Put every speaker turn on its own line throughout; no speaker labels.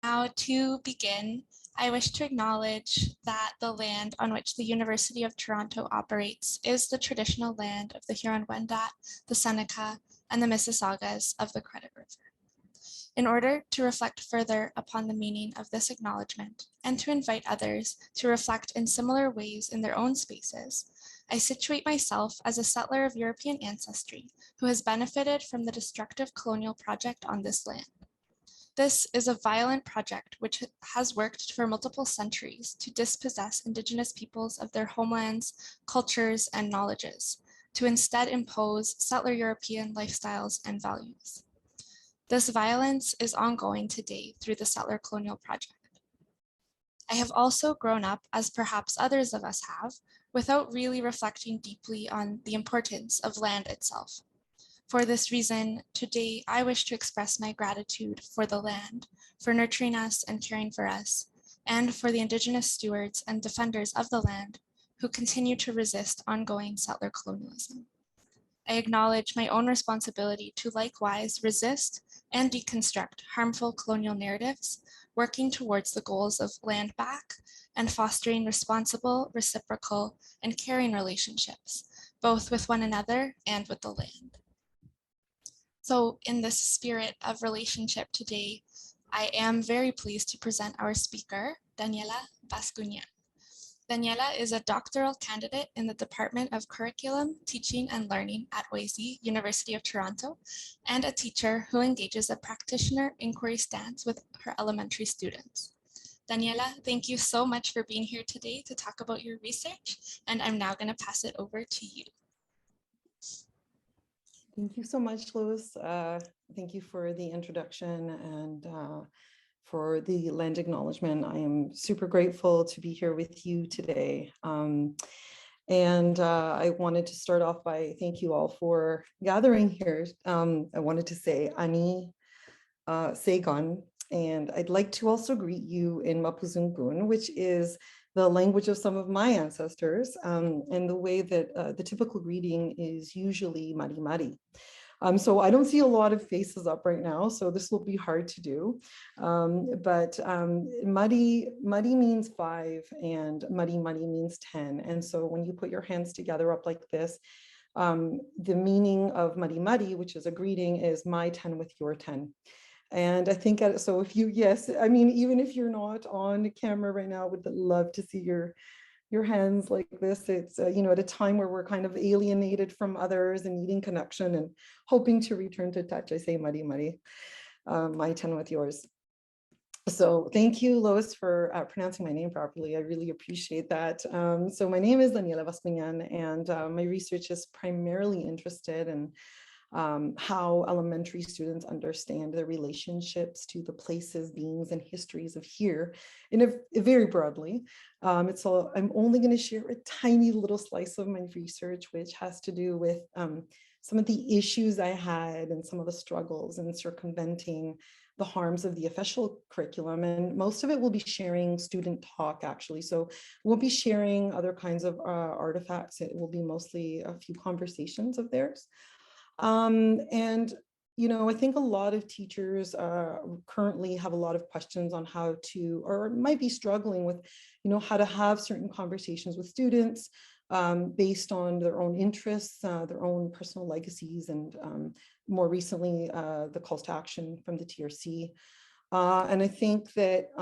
Now, to begin, I wish to acknowledge that the land on which the University of Toronto operates is the traditional land of the Huron-Wendat, the Seneca, and the Mississaugas of the Credit River. In order to reflect further upon the meaning of this acknowledgement and to invite others to reflect in similar ways in their own spaces, I situate myself as a settler of European ancestry who has benefited from the destructive colonial project on this land. This is a violent project which has worked for multiple centuries to dispossess Indigenous peoples of their homelands, cultures, and knowledges, to instead impose settler European lifestyles and values. This violence is ongoing today through the settler colonial project. I have also grown up, as perhaps others of us have, without really reflecting deeply on the importance of land itself. For this reason, today I wish to express my gratitude for the land, for nurturing us and caring for us, and for the Indigenous stewards and defenders of the land who continue to resist ongoing settler colonialism. I acknowledge my own responsibility to likewise resist and deconstruct harmful colonial narratives, working towards the goals of land back and fostering responsible, reciprocal, and caring relationships, both with one another and with the land. So in this spirit of relationship today, I am very pleased to present our speaker, Daniela Bascuñán. Daniela is a doctoral candidate in the Department of Curriculum, Teaching and Learning at OIC, University of Toronto, and a teacher who engages a practitioner inquiry stance with her elementary students. Daniela, thank you so much for being here today to talk about your research, and I'm now going to pass it over to you.
Thank you so much, Lois. Thank you for the introduction and for the land acknowledgement. I am super grateful to be here with you today. I wanted to start off by thank you all for gathering here. I wanted to say Ani Segon, and I'd like to also greet you in Mapuzungun, which is the language of some of my ancestors, and the way that the typical greeting is usually Mari Mari. So I don't see a lot of faces up right now, so this will be hard to do. Mari means 5 and Mari Mari means 10. And so when you put your hands together up like this, the meaning of Mari Mari, which is a greeting, is my 10 with your 10. And I think, so if you, yes, I mean, even if you're not on camera right now, would love to see your hands like this. It's, you know, at a time where we're kind of alienated from others and needing connection and hoping to return to touch. I say Mari Mari, my 10 with yours. So thank you, Lois, for pronouncing my name properly. I really appreciate that. So my name is Daniela Bascuñán, and my research is primarily interested in how elementary students understand their relationships to the places, beings, and histories of here in a very broadly. I'm only going to share a tiny little slice of my research, which has to do with some of the issues I had and some of the struggles in circumventing the harms of the official curriculum. And most of it will be sharing student talk, actually. So we'll be sharing other kinds of artifacts. It will be mostly a few conversations of theirs. And, you know, I think a lot of teachers currently have a lot of questions on how to, or might be struggling with, you know, how to have certain conversations with students based on their own interests, their own personal legacies, and more recently, the calls to action from the TRC. And I think that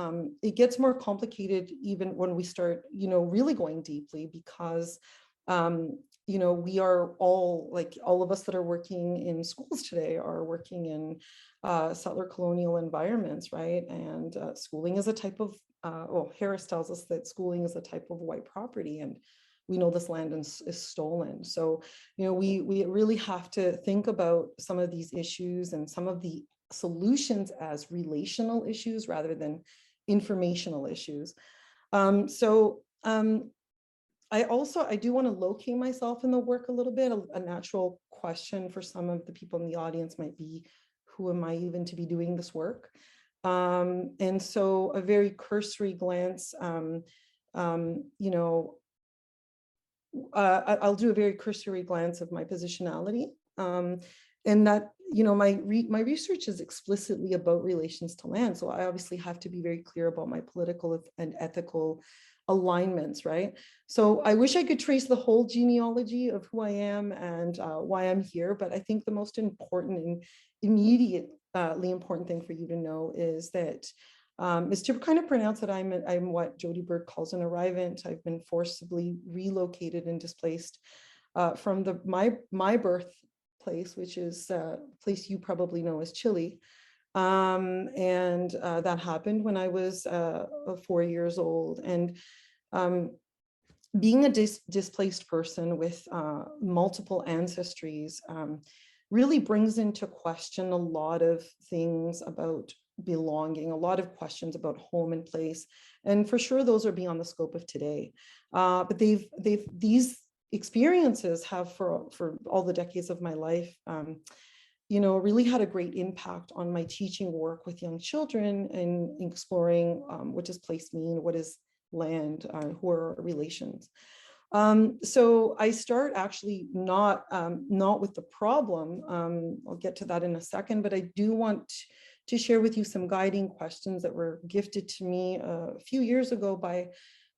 it gets more complicated even when we start, you know, really going deeply, because you know, we are all, like all of us that are working in schools today are working in settler colonial environments, right? And schooling is a type of, well, Harris tells us that schooling is a type of white property, and we know this land is stolen. So, you know, we really have to think about some of these issues and some of the solutions as relational issues rather than informational issues. I do want to locate myself in the work a little bit. A natural question for some of the people in the audience might be, who am I even to be doing this work? And so a very cursory glance, you know, I'll do a very cursory glance of my positionality. and that, you know, my research is explicitly about relations to land. So I obviously have to be very clear about my political and ethical alignments, right? So I wish I could trace the whole genealogy of who I am and why I'm here, but I think the most important and immediately important thing for you to know is that is to kind of pronounce that I'm what Jody Bird calls an arrivant. I've been forcibly relocated and displaced from my birthplace, which is a place you probably know as Chile. And that happened when I was 4 years old. And being a displaced person with multiple ancestries really brings into question a lot of things about belonging, a lot of questions about home and place. And for sure, those are beyond the scope of today. But these experiences have for all the decades of my life, you know, really had a great impact on my teaching work with young children and exploring what does place mean, what is land, who are relations. So I start actually not with the problem. I'll get to that in a second, but I do want to share with you some guiding questions that were gifted to me a few years ago by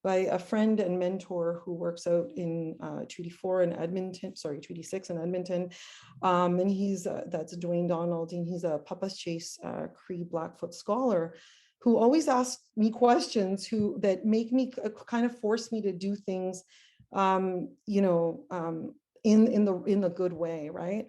a friend and mentor who works out in Treaty 4 in Edmonton, sorry, Treaty 6 in Edmonton. And he's, that's Dwayne Donald, and he's a Papa's Chase Cree Blackfoot scholar who always asks me questions that make me kind of force me to do things, you know, in the good way, right?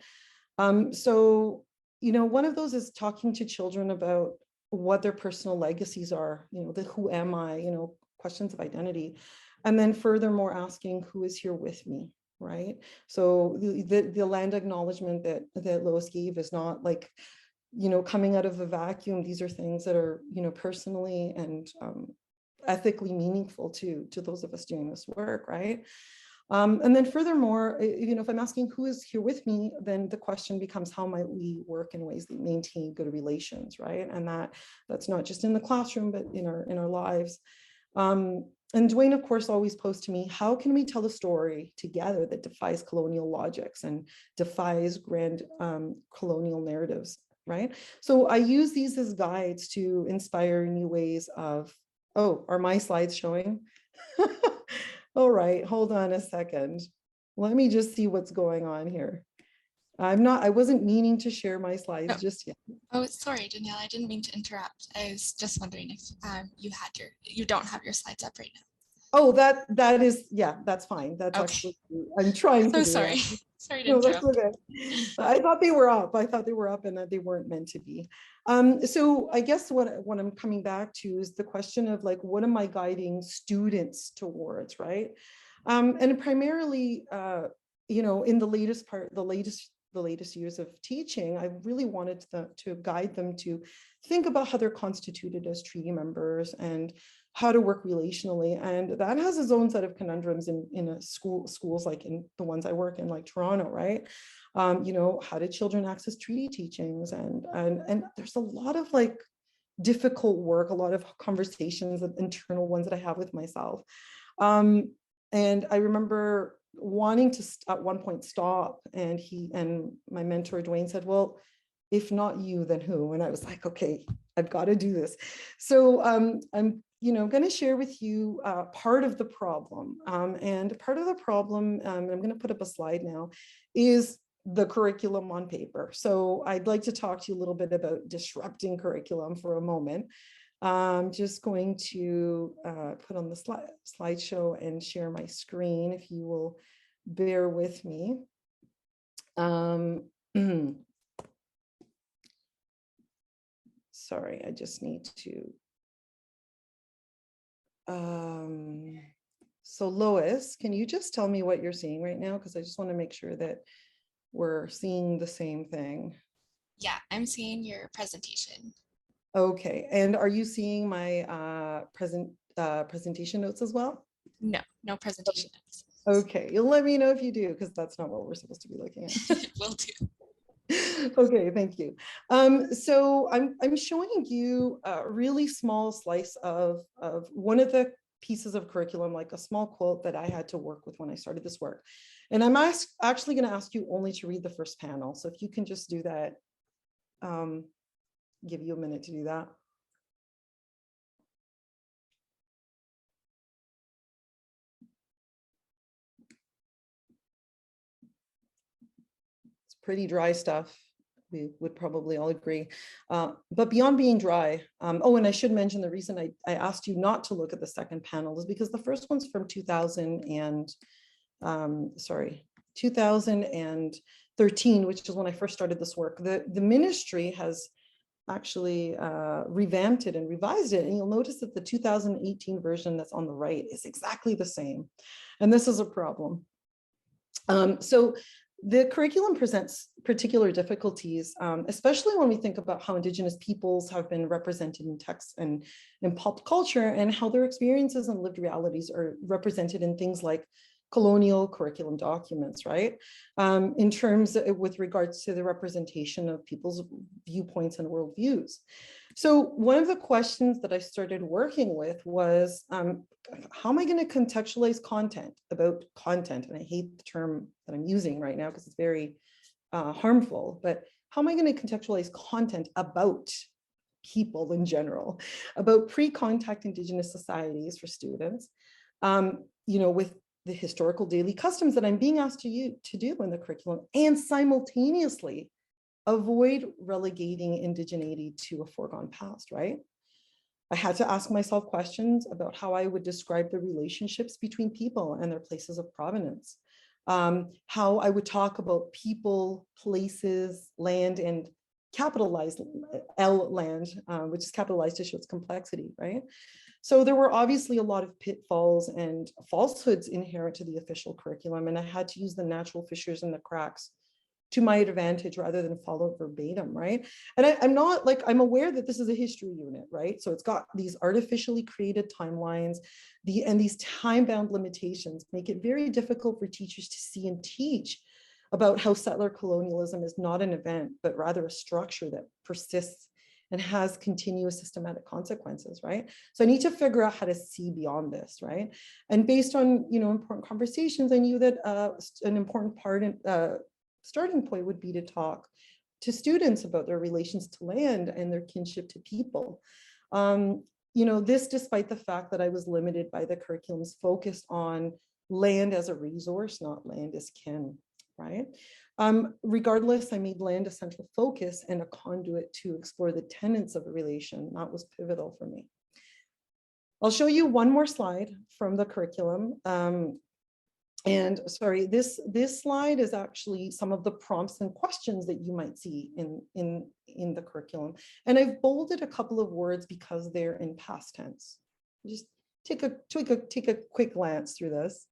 So, you know, one of those is talking to children about what their personal legacies are, you know, the who am I, you know, questions of identity. And then furthermore, asking who is here with me, right? So the land acknowledgement that Lois gave is not like, you know, coming out of a vacuum. These are things that are, you know, personally and ethically meaningful to those of us doing this work, right? And then furthermore, you know, if I'm asking who is here with me, then the question becomes how might we work in ways that maintain good relations, right? And that's not just in the classroom, but in our lives. And Dwayne, of course, always posed to me, how can we tell a story together that defies colonial logics and defies grand colonial narratives, right? So I use these as guides to inspire new ways of, oh, are my slides showing? All right, hold on a second. Let me just see what's going on here. I wasn't meaning to share my slides just yet.
Oh, sorry, Danielle, I didn't mean to interrupt. I was just wondering if you don't have your slides up right now.
Oh, that is, yeah, that's fine. That's okay. Actually, I'm trying to do
sorry.
that.
Sorry to interrupt.
That's okay. I thought they were up. And that they weren't meant to be. So I guess what I'm coming back to is the question of like, what am I guiding students towards, right? And primarily, you know, in the latest years of teaching, I really wanted to guide them to think about how they're constituted as treaty members and how to work relationally. And that has its own set of conundrums in a schools like in the ones I work in, like Toronto, right? You know, how do children access treaty teachings? And there's a lot of like difficult work, a lot of conversations, internal ones that I have with myself. And I remember wanting to at one point stop, and my mentor Dwayne said, well, if not you, then who? And I was like, okay, I've got to do this. So I'm you know, going to share with you part of the problem. And part of the problem, I'm going to put up a slide now, is the curriculum on paper. So I'd like to talk to you a little bit about disrupting curriculum for a moment. I'm just going to put on the slideshow and share my screen, if you will bear with me. Sorry, I just need to. So Lois, can you just tell me what you're seeing right now? Because I just want to make sure that we're seeing the same thing.
Yeah, I'm seeing your presentation.
Okay, and are you seeing my presentation notes as well?
No presentation notes.
Okay, you'll let me know if you do, because that's not what we're supposed to be looking at.
Will do.
Okay, thank you. So I'm showing you a really small slice of one of the pieces of curriculum, like a small quote that I had to work with when I started this work. And I'm actually going to ask you only to read the first panel. So if you can just do that, give you a minute to do that. It's pretty dry stuff. We would probably all agree. But beyond being dry, oh, and I should mention the reason I asked you not to look at the second panel is because the first one's from 2013, which is when I first started this work. The ministry has actually revamped it and revised it. And you'll notice that the 2018 version that's on the right is exactly the same. And this is a problem. So the curriculum presents particular difficulties, especially when we think about how Indigenous peoples have been represented in text and in pop culture, and how their experiences and lived realities are represented in things like colonial curriculum documents, right? In terms with regards to the representation of people's viewpoints and worldviews. So one of the questions that I started working with was, how am I going to contextualize content about content? And I hate the term that I'm using right now because it's very harmful, but how am I going to contextualize content about people in general, about pre-contact Indigenous societies for students, with the historical daily customs that I'm being asked to do in the curriculum, and simultaneously avoid relegating Indigeneity to a foregone past, right? I had to ask myself questions about how I would describe the relationships between people and their places of provenance, how I would talk about people, places, land, and capitalized L land, which is capitalized to show its complexity, right? So there were obviously a lot of pitfalls and falsehoods inherent to the official curriculum, and I had to use the natural fissures and the cracks to my advantage rather than follow verbatim, right? And I'm aware that this is a history unit, right? So it's got these artificially created timelines, and these time-bound limitations make it very difficult for teachers to see and teach about how settler colonialism is not an event, but rather a structure that persists and has continuous systematic consequences, right? So I need to figure out how to see beyond this, right? And based on, important conversations, I knew that an important part, starting point would be to talk to students about their relations to land and their kinship to people. This despite the fact that I was limited by the curriculum's focus on land as a resource, not land as kin, right? Regardless, I made land a central focus and a conduit to explore the tenets of a relation. That was pivotal for me. I'll show you one more slide from the curriculum. And sorry, this slide is actually some of the prompts and questions that you might see in the curriculum. And I've bolded a couple of words because they're in past tense. Just take a quick glance through this.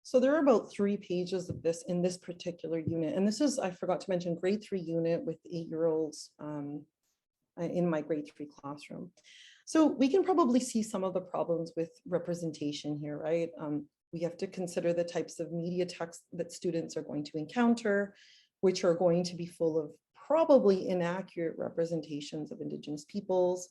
So there are about 3 pages of this in this particular unit. And this is, I forgot to mention, grade 3 unit with 8-year-olds in my grade 3 classroom. So we can probably see some of the problems with representation here, right? We have to consider the types of media text that students are going to encounter, which are going to be full of probably inaccurate representations of Indigenous peoples.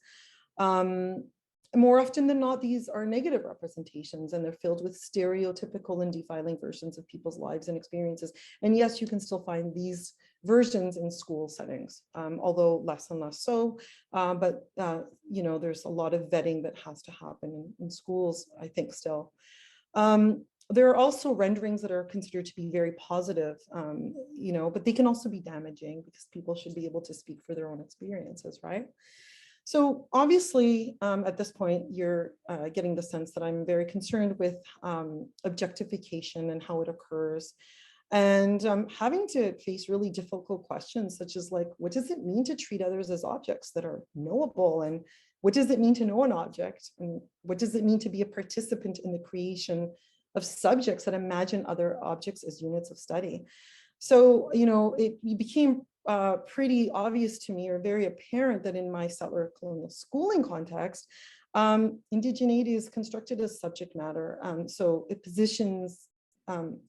More often than not, these are negative representations, and they're filled with stereotypical and defiling versions of people's lives and experiences. And yes, you can still find these versions in school settings, although less and less so. But there's a lot of vetting that has to happen in schools, I think, still. There are also renderings that are considered to be very positive, but they can also be damaging because people should be able to speak for their own experiences, right? So obviously, at this point, you're getting the sense that I'm very concerned with objectification and how it occurs, and having to face really difficult questions, such as like, what does it mean to treat others as objects that are knowable? And what does it mean to know an object? And what does it mean to be a participant in the creation of subjects that imagine other objects as units of study? So, it became pretty obvious to me, or very apparent, that in my settler colonial schooling context, Indigeneity is constructed as subject matter. So it positions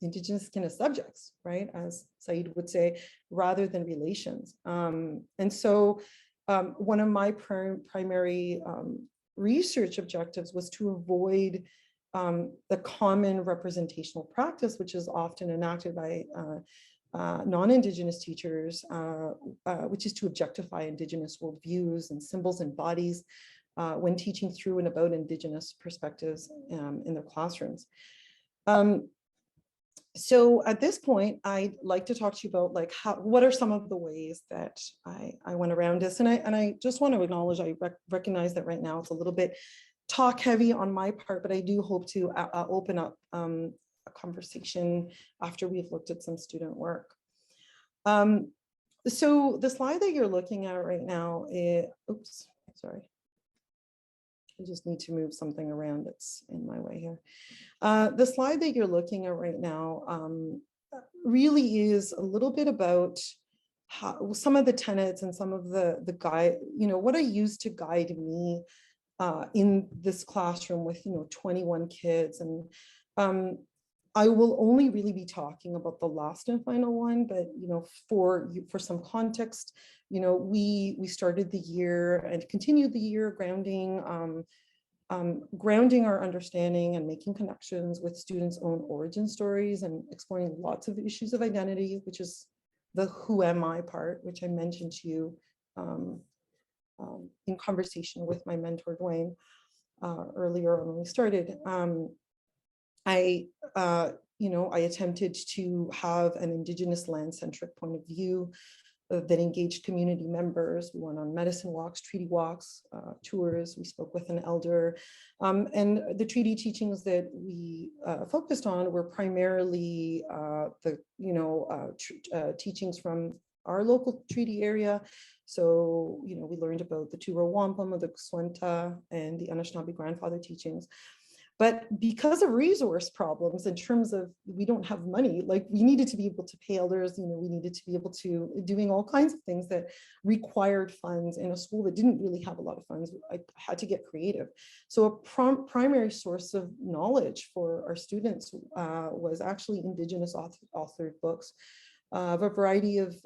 Indigenous skin as subjects, right, as Said would say, rather than relations. And so one of my primary research objectives was to avoid the common representational practice, which is often enacted by non-Indigenous teachers, which is to objectify Indigenous worldviews and symbols and bodies when teaching through and about Indigenous perspectives in their classrooms. So at this point, I'd like to talk to you about like what are some of the ways that I went around this. And I just want to acknowledge, I recognize that right now it's a little bit talk heavy on my part, but I do hope to open up a conversation after we've looked at some student work. So the slide that you're looking at right now is, oops, sorry. I just need to move something around that's in my way here. The slide that you're looking at right now really is a little bit about how, some of the tenets and some of the guide, what I use to guide me in this classroom with, 21 kids. And I will only really be talking about the last and final one, but, for some context, we started the year and continued the year grounding our understanding and making connections with students' own origin stories and exploring lots of issues of identity, which is the who am I part, which I mentioned to you in conversation with my mentor, Dwayne, earlier on when we started. I attempted to have an Indigenous land-centric point of view that engaged community members. We went on medicine walks, treaty walks, tours. We spoke with an elder. And the treaty teachings that we focused on were primarily teachings from our local treaty area. So, we learned about the Turo Wampum, the Kswenta, and the Anishinaabe grandfather teachings. But because of resource problems in terms of we don't have money, like we needed to be able to pay elders, we needed to be able to doing all kinds of things that required funds in a school that didn't really have a lot of funds. I had to get creative. So a primary source of knowledge for our students was actually Indigenous authored books of a variety of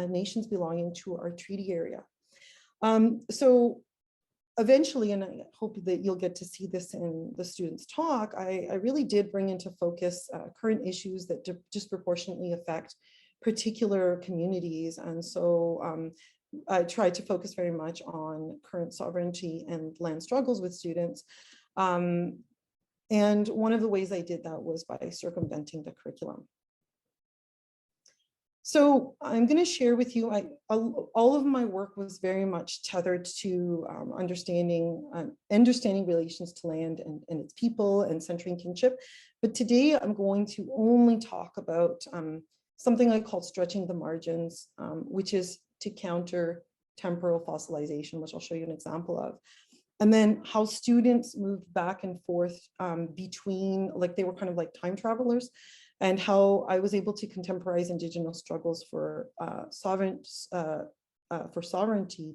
nations belonging to our treaty area. So eventually, and I hope that you'll get to see this in the students' talk, I really did bring into focus current issues that disproportionately affect particular communities. And so I tried to focus very much on current sovereignty and land struggles with students. And one of the ways I did that was by circumventing the curriculum. So I'm going to share with you, all of my work was very much tethered to understanding relations to land and its people and centering kinship. But today I'm going to only talk about something I call stretching the margins, which is to counter temporal fossilization, which I'll show you an example of. And then how students moved back and forth between, like they were kind of like time travelers, and how I was able to contemporize Indigenous struggles for sovereignty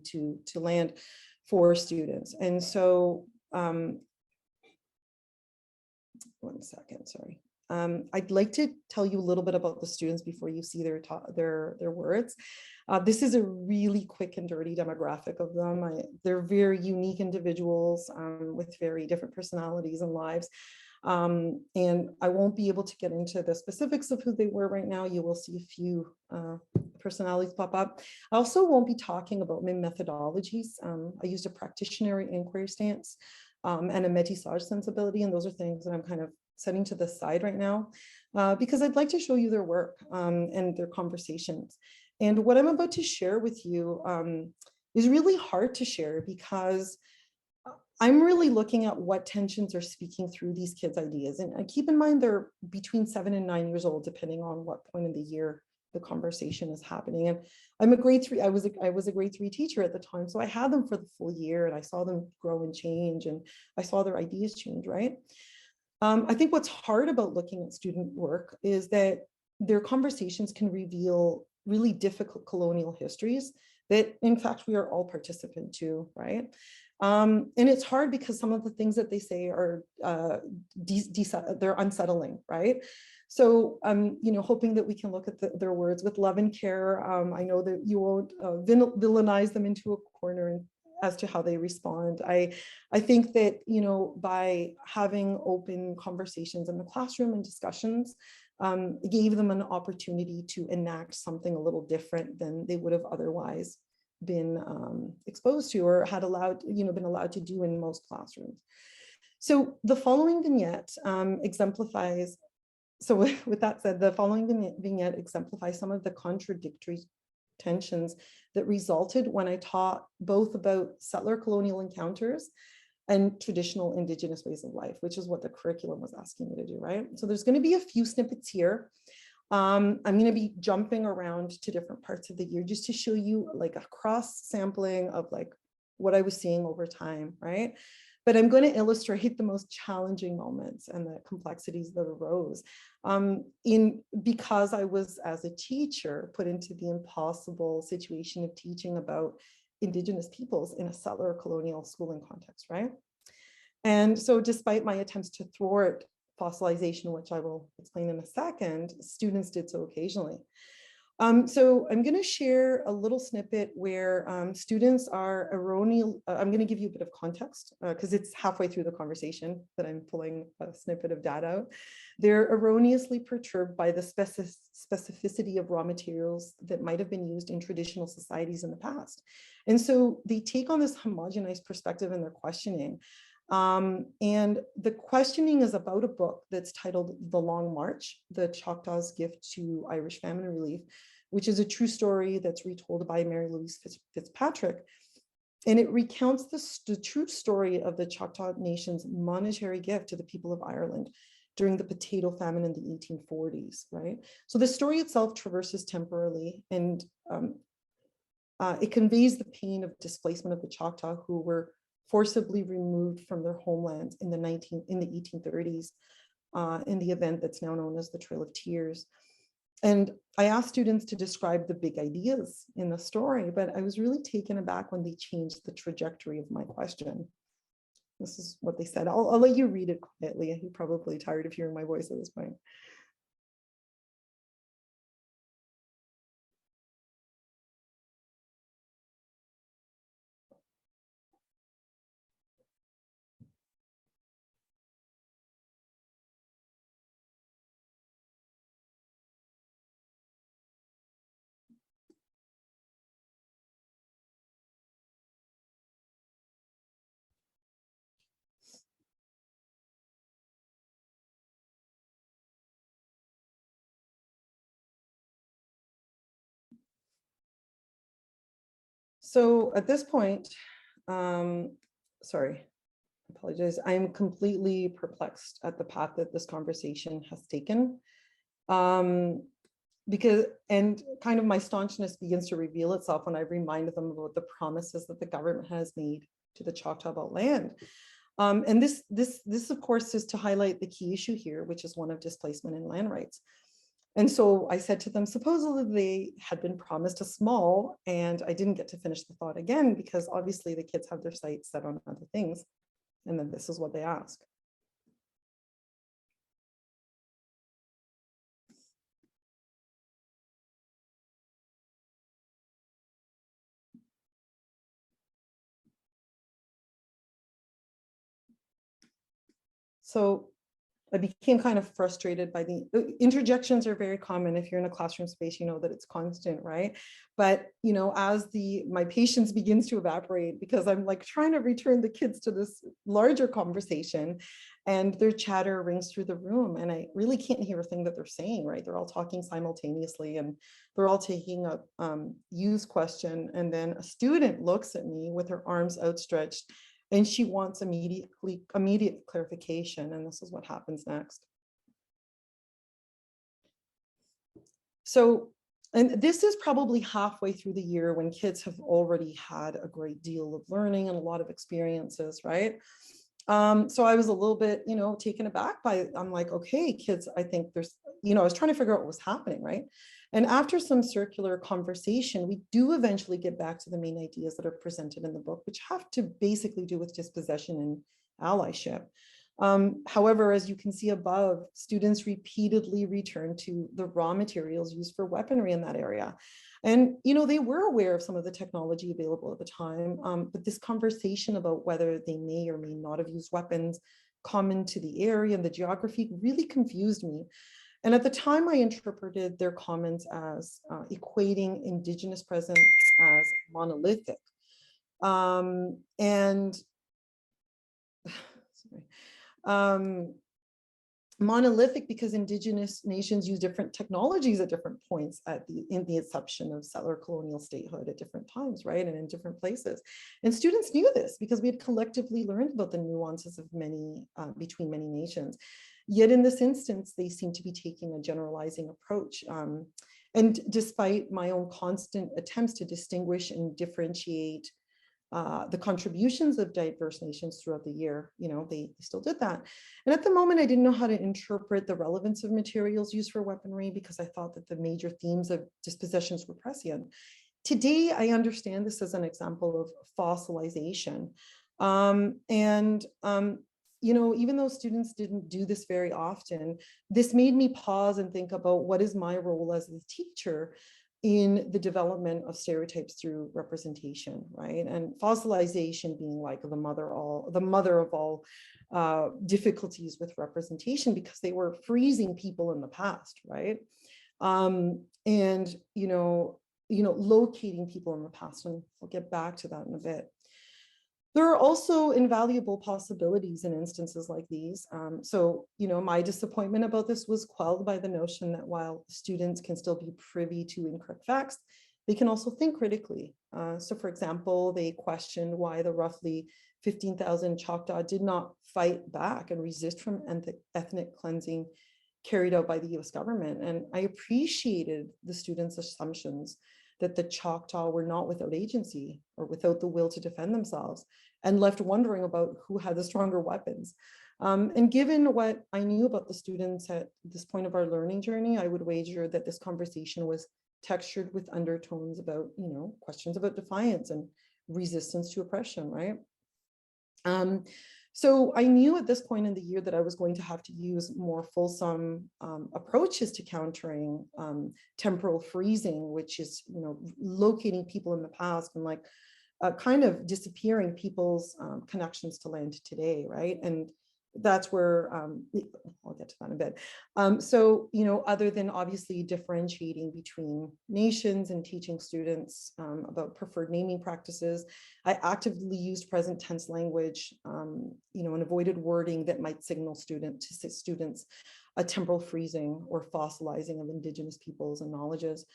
to land for students. And so, one second, sorry. I'd like to tell you a little bit about the students before you see their words. This is a really quick and dirty demographic of them. They're very unique individuals with very different personalities and lives. And I won't be able to get into the specifics of who they were right now. You will see a few personalities pop up. I also won't be talking about my methodologies. I used a practitioner inquiry stance and a métissage sensibility, and those are things that I'm kind of setting to the side right now because I'd like to show you their work and their conversations. And what I'm about to share with you is really hard to share because I'm really looking at what tensions are speaking through these kids' ideas. And keep in mind, they're between 7 and 9 years old, depending on what point in the year the conversation is happening. And I'm a grade 3, I was a grade 3 teacher at the time. So I had them for the full year and I saw them grow and change and I saw their ideas change, right? I think what's hard about looking at student work is that their conversations can reveal really difficult colonial histories that in fact we are all participant to, right? And it's hard because some of the things that they say are they're unsettling, right? So you know, hoping that we can look at their words with love and care. I know that you won't villainize them into a corner as to how they respond. I think that, you know, by having open conversations in the classroom and discussions, it gave them an opportunity to enact something a little different than they would have otherwise been exposed to, or had allowed, you know, been allowed to do in most classrooms. So the following vignette exemplifies, so with that said, the following vignette exemplifies some of the contradictory tensions that resulted when I taught both about settler colonial encounters and traditional Indigenous ways of life, which is what the curriculum was asking me to do, right? So there's going to be a few snippets here. I'm going to be jumping around to different parts of the year just to show you like a cross sampling of like what I was seeing over time, right? But I'm going to illustrate the most challenging moments and the complexities that arose because I was, as a teacher, put into the impossible situation of teaching about Indigenous peoples in a settler colonial schooling context, right? And so despite my attempts to thwart fossilization, which I will explain in a second, students did so occasionally. So I'm going to share a little snippet where students are erroneous. I'm going to give you a bit of context because it's halfway through the conversation that I'm pulling a snippet of data out. They're erroneously perturbed by the specificity of raw materials that might have been used in traditional societies in the past. And so they take on this homogenized perspective in their questioning. And the questioning is about a book that's titled The Long March, The Choctaws' Gift to Irish Famine Relief, which is a true story that's retold by Mary Louise Fitzpatrick. And it recounts the true story of the Choctaw Nation's monetary gift to the people of Ireland during the potato famine in the 1840s, right? So the story itself traverses temporally, and it conveys the pain of displacement of the Choctaw who were forcibly removed from their homelands in the 1830s in the event that's now known as the Trail of Tears. And I asked students to describe the big ideas in the story, but I was really taken aback when they changed the trajectory of my question. This is what they said. I'll let you read it quietly. You're probably tired of hearing my voice at this point. So at this point, sorry, I apologize. I'm completely perplexed at the path that this conversation has taken. Because, and kind of my staunchness begins to reveal itself when I remind them about the promises that the government has made to the Choctaw about land. And this of course is to highlight the key issue here, which is one of displacement and land rights. And so I said to them, supposedly they had been promised a small, and I didn't get to finish the thought again because obviously the kids have their sights set on other things. And then this is what they ask. So I became kind of frustrated by the interjections are very common. If you're in a classroom space, you know that it's constant, right? But, you know, as my patience begins to evaporate because I'm like trying to return the kids to this larger conversation and their chatter rings through the room and I really can't hear a thing that they're saying, right? They're all talking simultaneously and they're all taking a use question. And then a student looks at me with her arms outstretched and she wants immediate clarification. And this is what happens next. So, and this is probably halfway through the year when kids have already had a great deal of learning and a lot of experiences, right? So I was a little bit, taken aback by, I'm like, okay, kids, I think there's, I was trying to figure out what was happening, right? And after some circular conversation, we do eventually get back to the main ideas that are presented in the book, which have to basically do with dispossession and allyship. However, as you can see above, students repeatedly return to the raw materials used for weaponry in that area. And, they were aware of some of the technology available at the time, but this conversation about whether they may or may not have used weapons common to the area and the geography really confused me. And at the time, I interpreted their comments as equating Indigenous presence as monolithic. Monolithic because Indigenous nations use different technologies at different points in the inception of settler colonial statehood at different times, right? And in different places. And students knew this because we had collectively learned about the nuances of between many nations. Yet in this instance, they seem to be taking a generalizing approach. And despite my own constant attempts to distinguish and differentiate the contributions of diverse nations throughout the year, they still did that. And at the moment, I didn't know how to interpret the relevance of materials used for weaponry because I thought that the major themes of dispossessions were prescient. Today, I understand this as an example of fossilization. Even though students didn't do this very often, this made me pause and think about what is my role as a teacher in the development of stereotypes through representation, right? And fossilization being like the mother of all difficulties with representation because they were freezing people in the past, right? Locating people in the past, and we'll get back to that in a bit. There are also invaluable possibilities in instances like these. My disappointment about this was quelled by the notion that while students can still be privy to incorrect facts, they can also think critically. For example, they questioned why the roughly 15,000 Choctaw did not fight back and resist from ethnic cleansing carried out by the US government. And I appreciated the students' assumptions that the Choctaw were not without agency or without the will to defend themselves, and left wondering about who had the stronger weapons. And given what I knew about the students at this point of our learning journey, I would wager that this conversation was textured with undertones about, questions about defiance and resistance to oppression, right? So I knew at this point in the year that I was going to have to use more fulsome approaches to countering temporal freezing, which is, locating people in the past and kind of disappearing people's connections to land today, right? And that's where, I'll get to that in a bit. Other than obviously differentiating between nations and teaching students about preferred naming practices, I actively used present tense language, and avoided wording that might signal students a temporal freezing or fossilizing of Indigenous peoples and knowledges.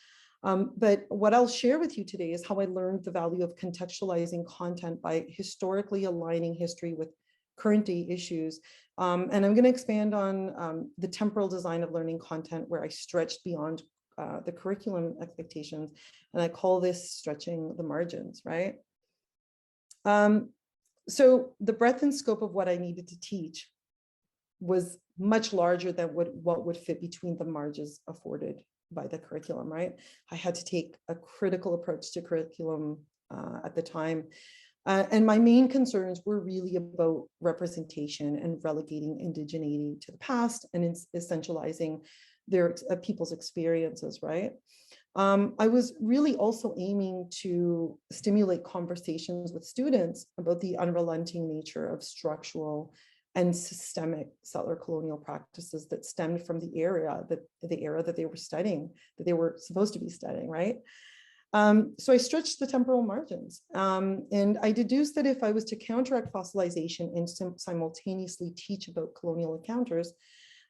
But what I'll share with you today is how I learned the value of contextualizing content by historically aligning history with current day issues. And I'm going to expand on the temporal design of learning content where I stretched beyond the curriculum expectations. And I call this stretching the margins, right? So the breadth and scope of what I needed to teach was much larger than what would fit between the margins afforded by the curriculum, right? I had to take a critical approach to curriculum at the time. And my main concerns were really about representation and relegating indigeneity to the past and essentializing their people's experiences, right? I was really also aiming to stimulate conversations with students about the unrelenting nature of structural and systemic settler colonial practices that stemmed from the era that they were studying, that they were supposed to be studying, right? So I stretched the temporal margins, and I deduced that if I was to counteract fossilization and simultaneously teach about colonial encounters,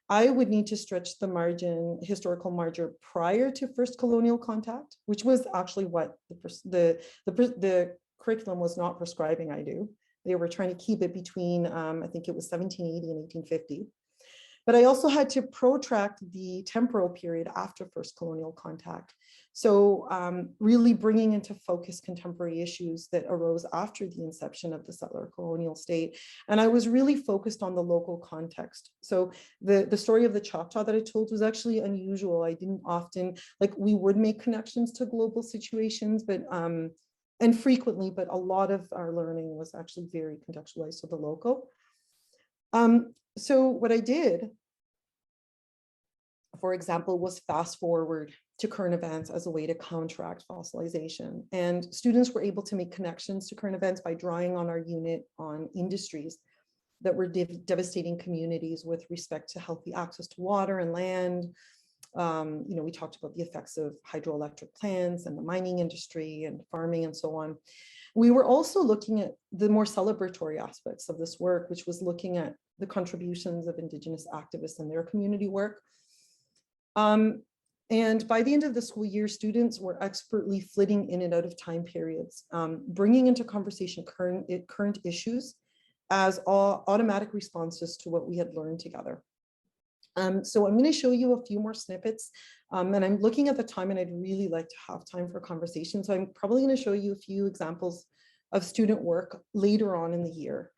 I would need to stretch the historical margin prior to first colonial contact, which was actually what the curriculum was not prescribing I do. They were trying to keep it between, I think it was 1780 and 1850. But I also had to protract the temporal period after first colonial contact. So really bringing into focus contemporary issues that arose after the inception of the settler colonial state. And I was really focused on the local context. So the story of the Choctaw that I told was actually unusual. I didn't often, like, we would make connections to global situations, but and frequently, but a lot of our learning was actually very contextualized to the local. So what I did, for example, was fast forward to current events as a way to counteract fossilization. And students were able to make connections to current events by drawing on our unit on industries that were devastating communities with respect to healthy access to water and land. We talked about the effects of hydroelectric plants and the mining industry and farming and so on. We were also looking at the more celebratory aspects of this work, which was looking at the contributions of Indigenous activists and their community work. And by the end of the school year, students were expertly flitting in and out of time periods, bringing into conversation current issues as automatic responses to what we had learned together. So I'm going to show you a few more snippets, and I'm looking at the time and I'd really like to have time for conversation. So I'm probably going to show you a few examples of student work later on in the year.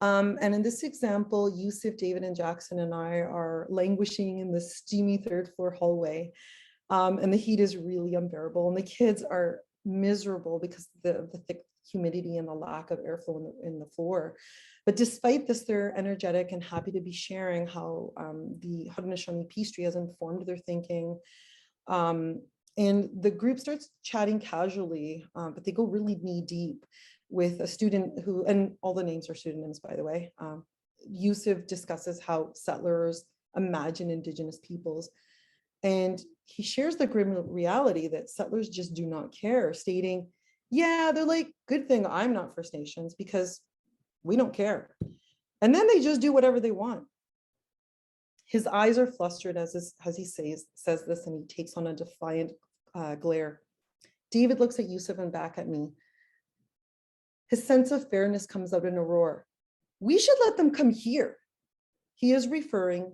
And in this example, Yusuf, David, and Jackson and I are languishing in the steamy third floor hallway. And the heat is really unbearable. And the kids are miserable because of the thick humidity and the lack of airflow in the floor. But despite this, they're energetic and happy to be sharing how the Haudenosaunee peace tree has informed their thinking. And the group starts chatting casually, but they go really knee deep with a student who, and all the names are pseudonyms, by the way. Yusuf discusses how settlers imagine Indigenous peoples. And he shares the grim reality that settlers just do not care, stating, yeah, they're like, good thing I'm not First Nations because we don't care. And then they just do whatever they want. His eyes are flustered as he says this, and he takes on a defiant glare. David looks at Yusuf and back at me. His sense of fairness comes out in a roar. We should let them come here. He is referring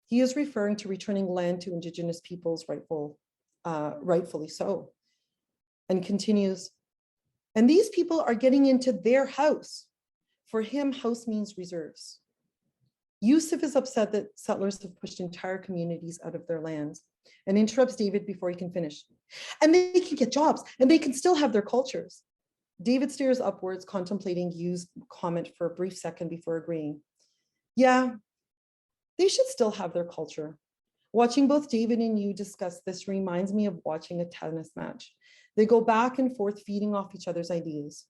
to returning land to Indigenous peoples rightfully so, and continues, and these people are getting into their house. For him, house means reserves. Yusuf is upset that settlers have pushed entire communities out of their lands and interrupts David before he can finish. And they can get jobs and they can still have their cultures. David stares upwards, contemplating Yu's comment for a brief second before agreeing. Yeah, they should still have their culture. Watching both David and Yu discuss this reminds me of watching a tennis match. They go back and forth, feeding off each other's ideas.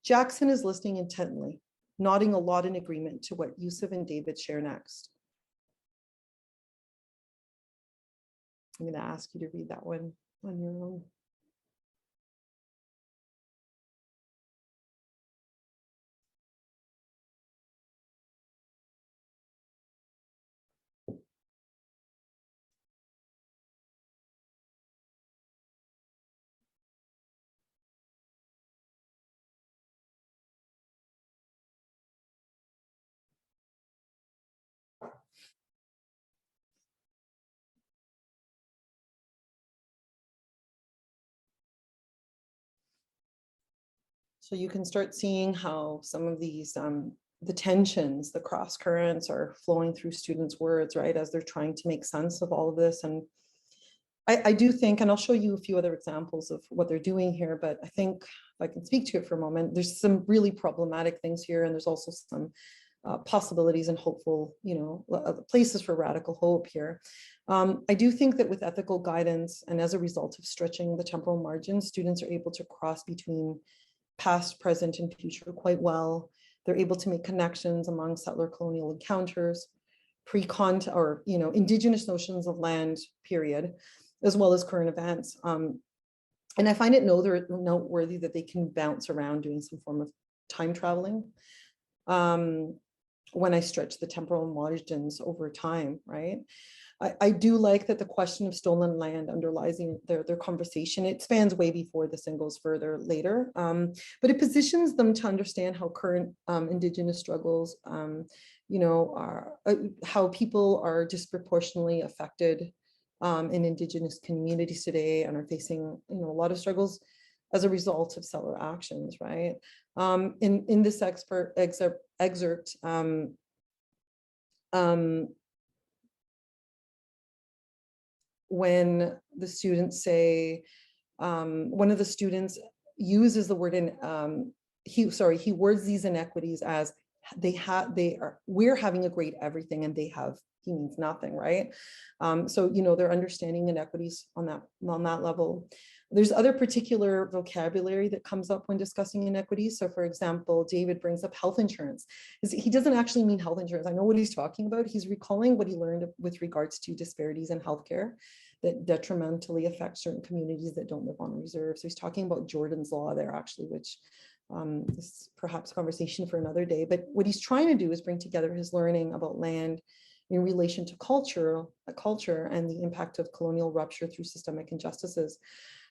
Jackson is listening intently, nodding a lot in agreement to what Yusuf and David share next. I'm going to ask you to read that one on your own. So you can start seeing how some of these, the tensions, the cross currents are flowing through students' words, right, as they're trying to make sense of all of this. And I do think, and I'll show you a few other examples of what they're doing here, but I think if I can speak to it for a moment, there's some really problematic things here, and there's also some possibilities and hopeful, places for radical hope here. I do think that with ethical guidance and as a result of stretching the temporal margins, students are able to cross between past, present, and future quite well. They're able to make connections among settler colonial encounters, Indigenous notions of land, period, as well as current events. And I find it noteworthy that they can bounce around doing some form of time traveling when I stretch the temporal margins over time, right? I do like that the question of stolen land underlies their conversation. It spans way before this and goes further later, but it positions them to understand how current Indigenous struggles you know, how people are disproportionately affected in Indigenous communities today and are facing, you know, a lot of struggles as a result of settler actions, right? In this excerpt, when the students say, one of the students uses the word in, he words these inequities as we're having a great everything and they have, he means nothing, right? So, you know, they're understanding inequities on that level. There's other particular vocabulary that comes up when discussing inequities. So for example, David brings up health insurance. He doesn't actually mean health insurance. I know what he's talking about. He's recalling what he learned with regards to disparities in healthcare that detrimentally affect certain communities that don't live on reserve. So he's talking about Jordan's law there actually, which is perhaps a conversation for another day. But what he's trying to do is bring together his learning about land in relation to culture and the impact of colonial rupture through systemic injustices.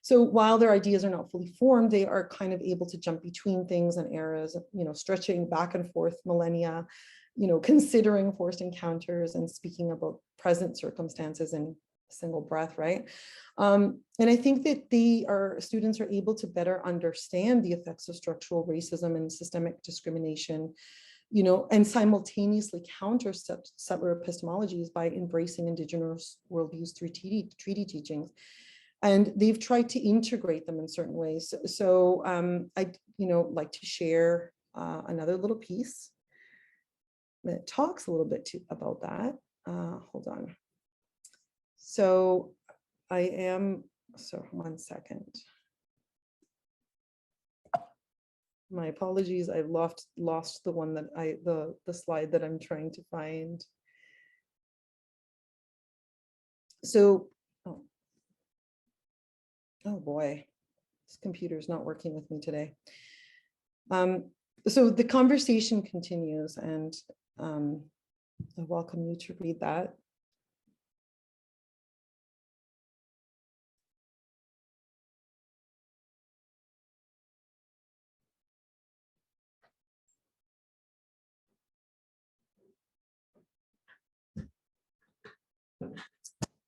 So while their ideas are not fully formed, they are kind of able to jump between things and eras, you know, stretching back and forth millennia, you know, considering forced encounters and speaking about present circumstances in a single breath, right? And I think that students are able to better understand the effects of structural racism and systemic discrimination, you know, and simultaneously counter settler epistemologies by embracing Indigenous worldviews through treaty teachings. And they've tried to integrate them in certain ways. So I'd, you know, like to share another little piece that talks a little bit about that. Hold on. So one second. My apologies, I lost the one that the slide that I'm trying to find. So, oh boy, this computer is not working with me today. So the conversation continues, and I welcome you to read that.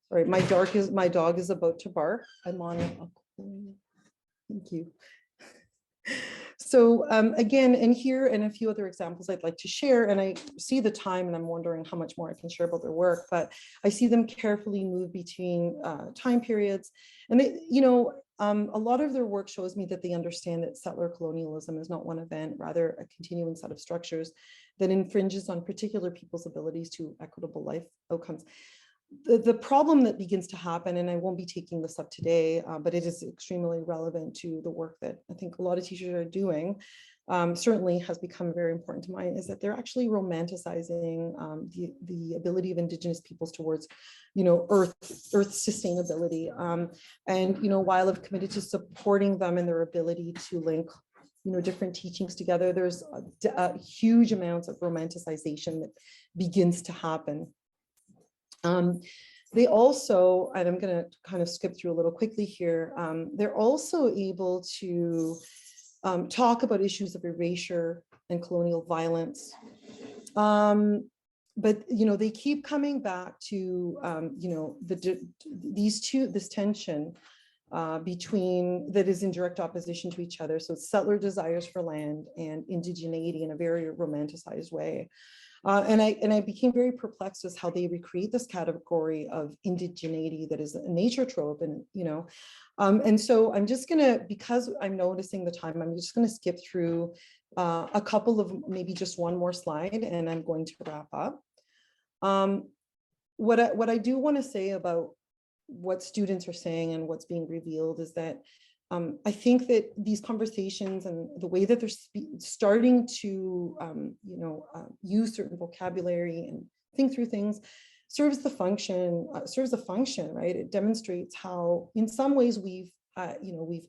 Sorry, my dog is about to bark. I'm on it. Thank you. So again, and here and a few other examples I'd like to share, and I see the time and I'm wondering how much more I can share about their work, but I see them carefully move between time periods. And they, you know, a lot of their work shows me that they understand that settler colonialism is not one event, rather a continuing set of structures that infringes on particular people's abilities to equitable life outcomes. The problem that begins to happen, and I won't be taking this up today, but it is extremely relevant to the work that I think a lot of teachers are doing, certainly has become very important to mine, is that they're actually romanticizing the ability of Indigenous peoples towards, you know, earth sustainability. And, you know, while I've committed to supporting them in their ability to link, you know, different teachings together, there's huge amounts of romanticization that begins to happen. They also, and I'm going to kind of skip through a little quickly here, they're also able to talk about issues of erasure and colonial violence. But, you know, they keep coming back to, you know, this tension between, that is in direct opposition to each other. So it's settler desires for land and indigeneity in a very romanticized way. And I became very perplexed as how they recreate this category of indigeneity that is a nature trope, and, you know, and so I'm just gonna, because I'm noticing the time, I'm just gonna skip through a couple of, maybe just one more slide, and I'm going to wrap up. What I do want to say about what students are saying and what's being revealed is that I think that these conversations and the way that they're starting to, you know, use certain vocabulary and think through things serves a function, right? It demonstrates how, in some ways, we've, you know, we've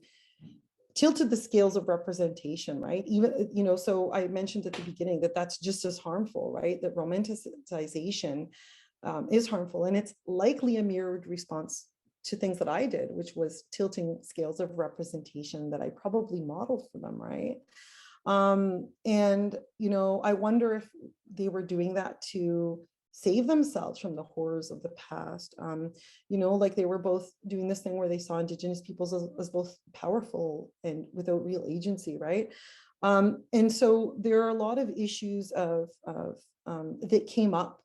tilted the scales of representation, right? Even, you know, so I mentioned at the beginning that that's just as harmful, right? That romanticization is harmful, and it's likely a mirrored response to things that I did, which was tilting scales of representation that I probably modeled for them, right? And, you know, I wonder if they were doing that to save themselves from the horrors of the past. You know, like they were both doing this thing where they saw Indigenous peoples as both powerful and without real agency, right? And so there are a lot of issues that came up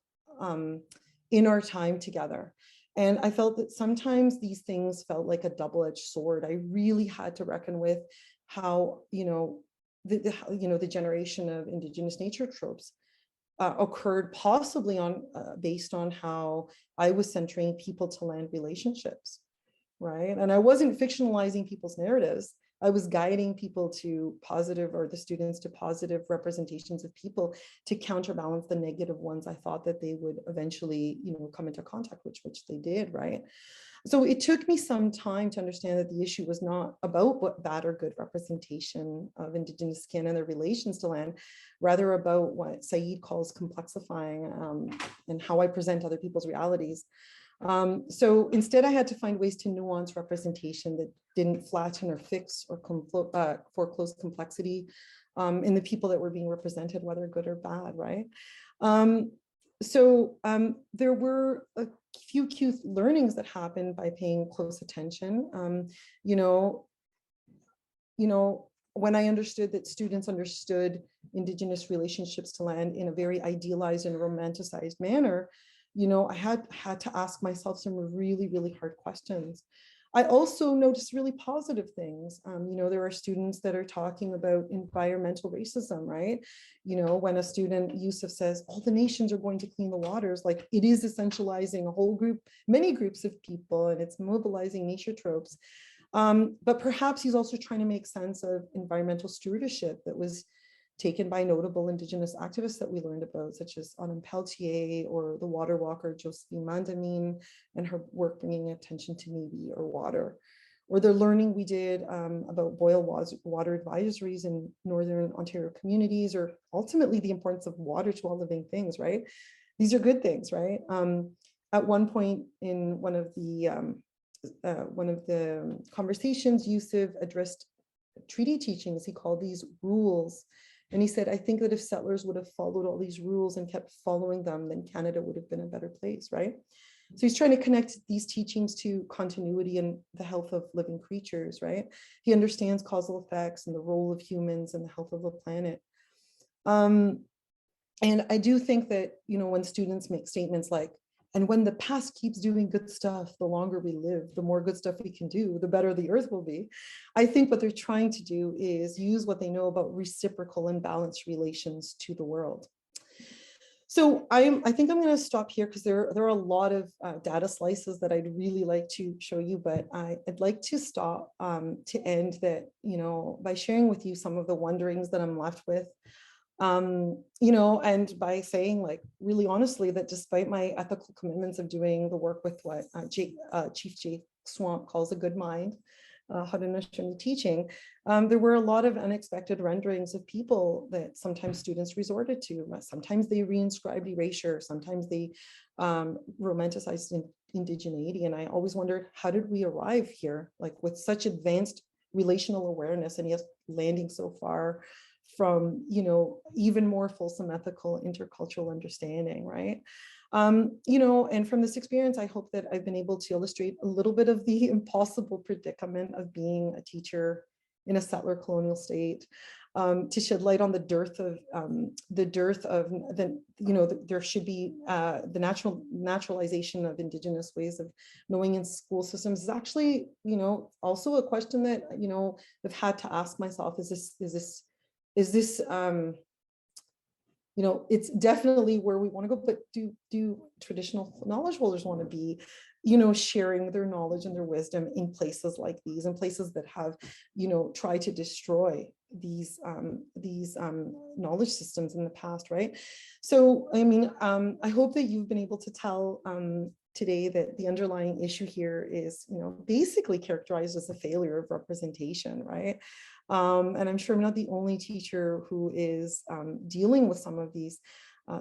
in our time together. And I felt that sometimes these things felt like a double-edged sword. I really had to reckon with how, you know, the generation of Indigenous nature tropes occurred possibly based on how I was centering people to land relationships, right? And I wasn't fictionalizing people's narratives. I was guiding people to positive, or the students to positive representations of people to counterbalance the negative ones I thought that they would eventually, you know, come into contact with, which they did, right? So it took me some time to understand that the issue was not about what bad or good representation of Indigenous skin and their relations to land, rather about what Said calls complexifying and how I present other people's realities. So instead, I had to find ways to nuance representation that didn't flatten or fix or foreclose complexity in the people that were being represented, whether good or bad, right? There were a few key learnings that happened by paying close attention. You know, when I understood that students understood Indigenous relationships to land in a very idealized and romanticized manner, you know, I had to ask myself some really, really hard questions. I also noticed really positive things. You know, there are students that are talking about environmental racism, right? You know, when a student, Yusuf, says, all the nations are going to clean the waters, like it is essentializing a whole group, many groups of people, and it's mobilizing nature tropes. But perhaps he's also trying to make sense of environmental stewardship that was taken by notable Indigenous activists that we learned about, such as Autumn Peltier or the water walker Josephine Mandamin and her work bringing attention to Nibi or water, or the learning we did about boil water advisories in Northern Ontario communities, or ultimately the importance of water to all living things, right? These are good things, right? At one point in one of the conversations, Yusuf addressed treaty teachings. He called these rules. And he said, I think that if settlers would have followed all these rules and kept following them, then Canada would have been a better place, right? So he's trying to connect these teachings to continuity and the health of living creatures, right? He understands causal effects and the role of humans and the health of the planet. And I do think that, you know, when students make statements like, and when the past keeps doing good stuff, the longer we live, the more good stuff we can do, the better the earth will be. I think what they're trying to do is use what they know about reciprocal and balanced relations to the world. So I think I'm going to stop here because there are a lot of data slices that I'd really like to show you, but I'd like to stop to end that, you know, by sharing with you some of the wonderings that I'm left with. You know, and by saying, like, really honestly, that despite my ethical commitments of doing the work with what Chief Jake Swamp calls a good mind, Haudenosaunee teaching, there were a lot of unexpected renderings of people that sometimes students resorted to. Sometimes they reinscribed erasure, sometimes they romanticized indigeneity. And I always wondered, how did we arrive here, like with such advanced relational awareness, and yet landing so far from, you know, even more fulsome ethical intercultural understanding, right? You know, and from this experience, I hope that I've been able to illustrate a little bit of the impossible predicament of being a teacher in a settler colonial state, to shed light on the dearth of you know, there should be the naturalization of Indigenous ways of knowing in school systems is actually, you know, also a question that, you know, I've had to ask myself, is this you know, it's definitely where we want to go, but do traditional knowledge holders want to be, you know, sharing their knowledge and their wisdom in places like these, in places that have, you know, tried to destroy these knowledge systems in the past, right? So, I mean, I hope that you've been able to tell today that the underlying issue here is, you know, basically characterized as a failure of representation, right? And I'm sure I'm not the only teacher who is dealing with some of these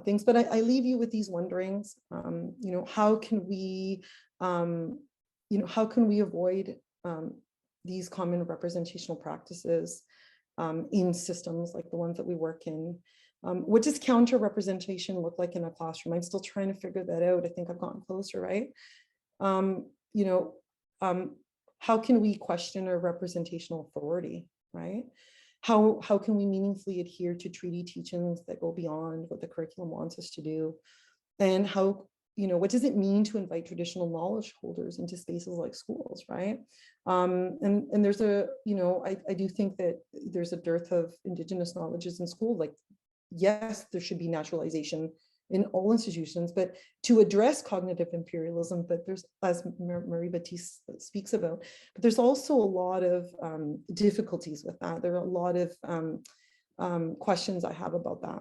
things, but I leave you with these wonderings. You know, how can we, you know, how can we avoid these common representational practices? in systems like the ones that we work in. What does counter representation look like in a classroom? I'm still trying to figure that out. I think I've gotten closer, right? You know, how can we question our representational authority, right? How can we meaningfully adhere to treaty teachings that go beyond what the curriculum wants us to do? And how, what does it mean to invite traditional knowledge holders into spaces like schools, right? And there's a, I do think that there's a dearth of Indigenous knowledges in school. Like, yes, there should be naturalization in all institutions, but to address cognitive imperialism, but there's, as Marie Baptiste speaks about, but there's also a lot of difficulties with that. There are a lot of questions I have about that.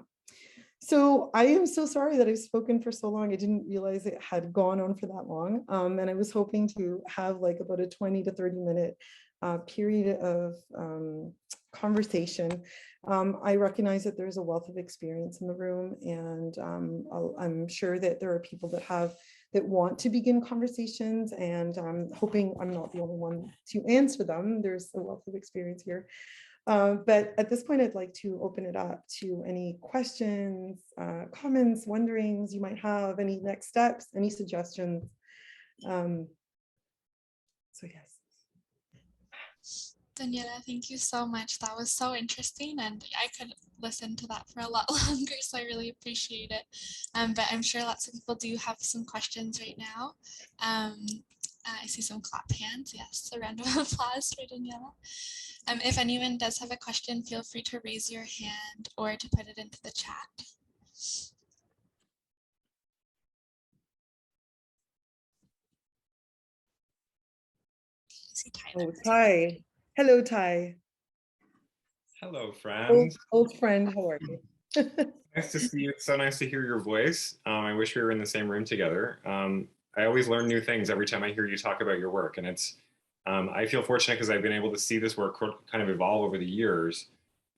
So I am so sorry that I've spoken for so long. I didn't realize it had gone on for that long. And I was hoping to have like about a 20 to 30 minute period of conversation. I recognize that there's a wealth of experience in the room, and I'm sure that there are people that want to begin conversations, and I'm hoping I'm not the only one to answer them. There's a wealth of experience here. But at this point, I'd like to open it up to any questions, comments, wonderings you might have, any next steps, any suggestions. So yes.
Daniela, thank you so much. That was so interesting, and I could listen to that for a lot longer, so I really appreciate it. But I'm sure lots of people do have some questions right now. I see some clap hands. Yes, a round of applause for Daniela. If anyone does have a question, feel free to raise your hand or to put it into the chat. I see Tyler.
Oh, Ty. Hello, Ty.
Hello, friend.
Old friend, how are you?
Nice to see you. It's so nice to hear your voice. I wish we were in the same room together. I always learn new things every time I hear you talk about your work, and it's. I feel fortunate because I've been able to see this work kind of evolve over the years.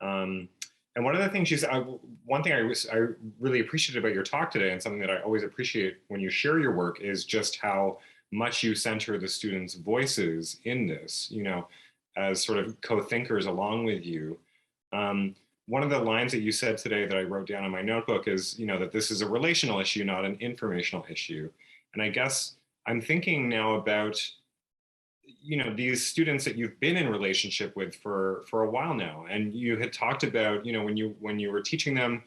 And one of the things you said, one thing I really appreciated about your talk today, and something that I always appreciate when you share your work, is just how much you center the students' voices in this, as sort of co-thinkers along with you. One of the lines that you said today that I wrote down in my notebook is, that this is a relational issue, not an informational issue. And I guess I'm thinking now about, these students that you've been in relationship with for a while now. And you had talked about, when you were teaching them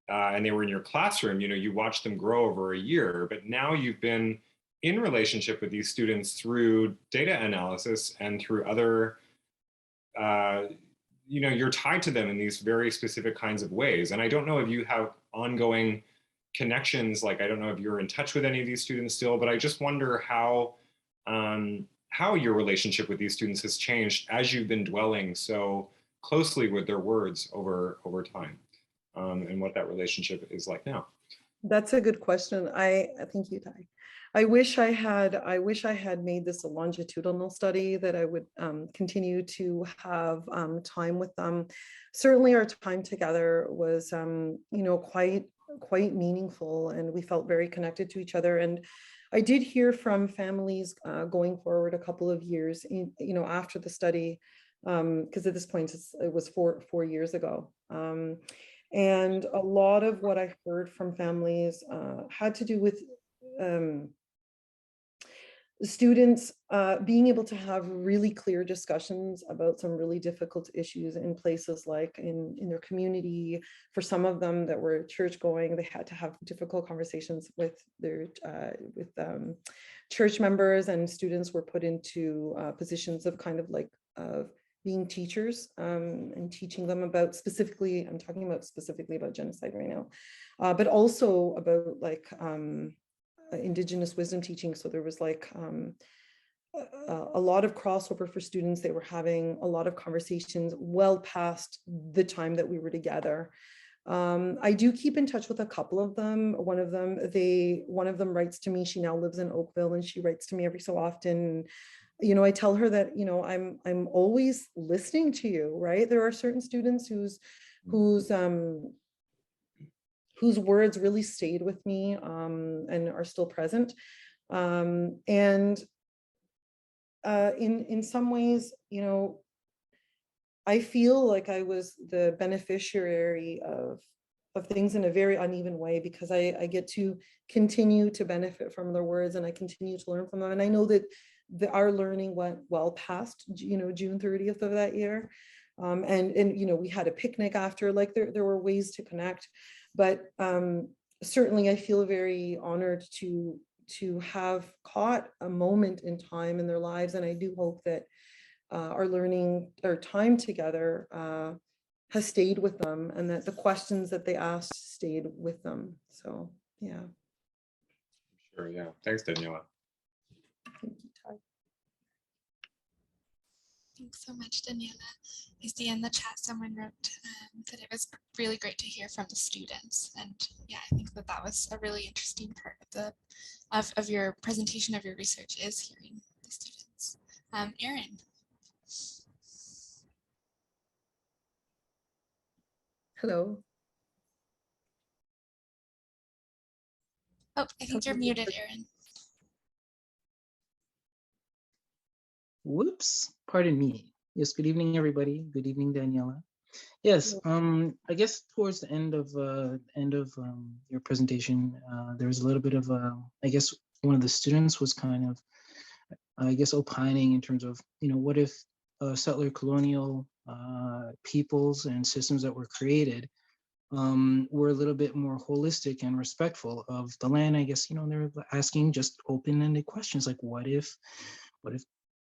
and they were in your classroom, you watched them grow over a year, but now you've been in relationship with these students through data analysis and through other, you're tied to them in these very specific kinds of ways. And I don't know if you have ongoing connections, like I don't know if you're in touch with any of these students still, but I just wonder how your relationship with these students has changed as you've been dwelling so closely with their words over time, and what that relationship is like now.
That's a good question. Thank you, Ty. I wish I had made this a longitudinal study, that I would continue to have time with them. Certainly our time together was, quite meaningful, and we felt very connected to each other. And I did hear from families going forward a couple of years, after the study, because at this point it was four years ago. And a lot of what I heard from families had to do with students being able to have really clear discussions about some really difficult issues in places like in their community. For some of them that were church going, they had to have difficult conversations with their church members, and students were put into positions of kind of like being teachers and teaching them about specifically, I'm talking about specifically about genocide right now, but also about like Indigenous wisdom teaching. So there was like a lot of crossover for students. They were having a lot of conversations well past the time that we were together. I do keep in touch with a couple of them. One of them writes to me. She now lives in Oakville, and she writes to me every so often. I tell her that, I'm always listening to you, right? There are certain students whose words really stayed with me and are still present. And in some ways, I feel like I was the beneficiary of things in a very uneven way, because I get to continue to benefit from their words, and I continue to learn from them. And I know that our learning went well past, June 30th of that year. And we had a picnic after, like there were ways to connect, but certainly I feel very honored to have caught a moment in time in their lives. And I do hope that our learning, our time together has stayed with them, and that the questions that they asked stayed with them. So, yeah.
Sure, yeah. Thanks, Daniela.
Thank you, Ty.
Thanks so much, Daniela. I see in the chat someone wrote that it was really great to hear from the students. And yeah, I think that was a really interesting part of your presentation of your research, is hearing the students. Erin.
Hello.
Oh, I think you're muted, Erin.
Whoops, pardon me. Yes, good evening, everybody. Good evening, Daniela. Yes, I guess towards the end of your presentation, there was a little bit of I guess one of the students was kind of, I guess, opining in terms of, what if settler colonial peoples and systems that were created were a little bit more holistic and respectful of the land. I guess, they're asking just open-ended questions like, what if